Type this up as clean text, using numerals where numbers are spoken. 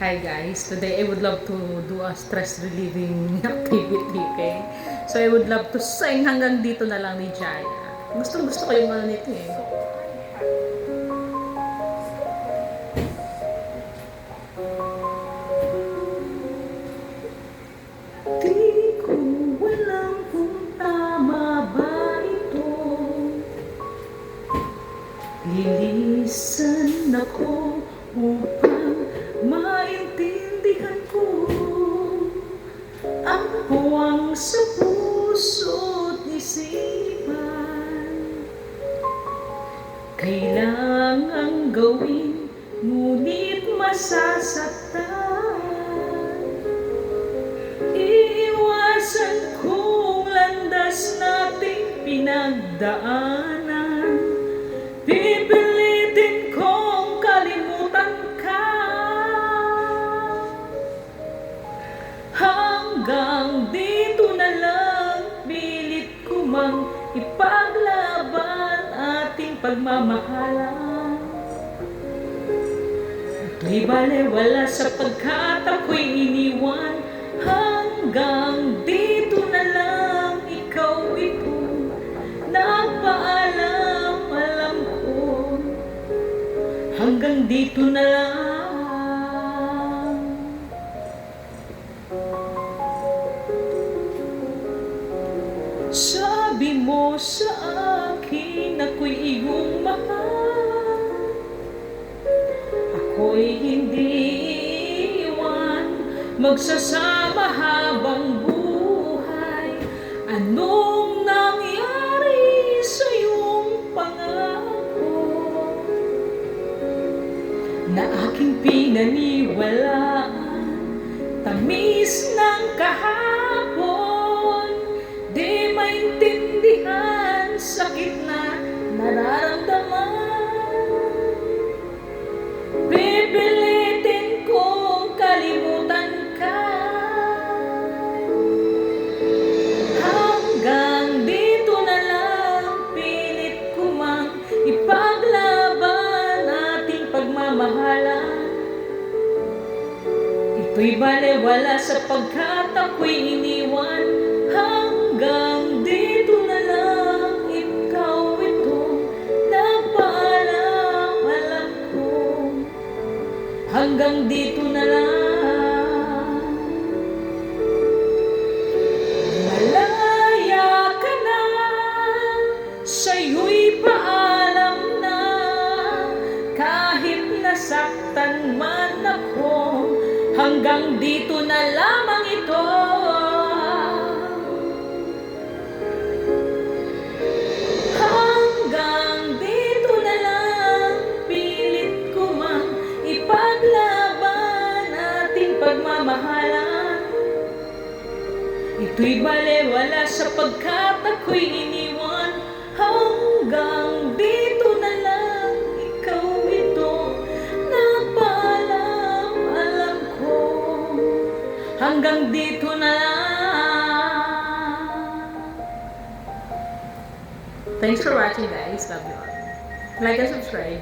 Hi guys, today I would love to do a stress relieving activity, okay? So I would love to sing hanggang dito na lang ni Jaya. Gusto ko yung ano nito eh. Di ko alam kung tama ba ito. Lilisan ako upang maintindihan ko ang puwang sa puso't isipan. Kailangang gawin, ngunit masasaktan. Iiwasan kong landas nating pinagdaanan. Pipilitin kong kalimutan ka. Hanggang dito na lang, pilit ko mang ipaglaban ating pagmamahalan. Ito'y balewala sapagkat ako'y iniwan. Hanggang dito na lang, ikaw ito. Nagpaalam, alam ko. Hanggang dito na lang. Sabi mo sa akin ako'y iyong mahal. Ako'y hindi iwan, magsasama habang buhay. Anong nangyari sa iyong pangako na aking pinaniwalaan? Tamis ng kahapon, di maintindihan, sakit na nararamdaman. Pipilitin kong kalimutan ka. Hanggang dito na lang, pilit ko mang ipaglaban ating pagmamahalan. Ito'y balewala sapagkat ako'y iniwan. Hanggang dito na lang, ikaw ito. Nagpaalam, alam ko. Hanggang dito na lang. Malaya ka na, sa'yo'y paalam na. Kahit nasaktan man ako, hanggang dito na lamang ito. Hanggang dito na lang, pilit ko mang ipaglaban ating pagmamahalan. Ito'y balewala sapagkat ako'y iniwan. Hanggang dito na lang, ikaw ito. Nagpaalam, alam ko. Hanggang dito na lang. Thanks for watching guys. Love you all. Like and subscribe.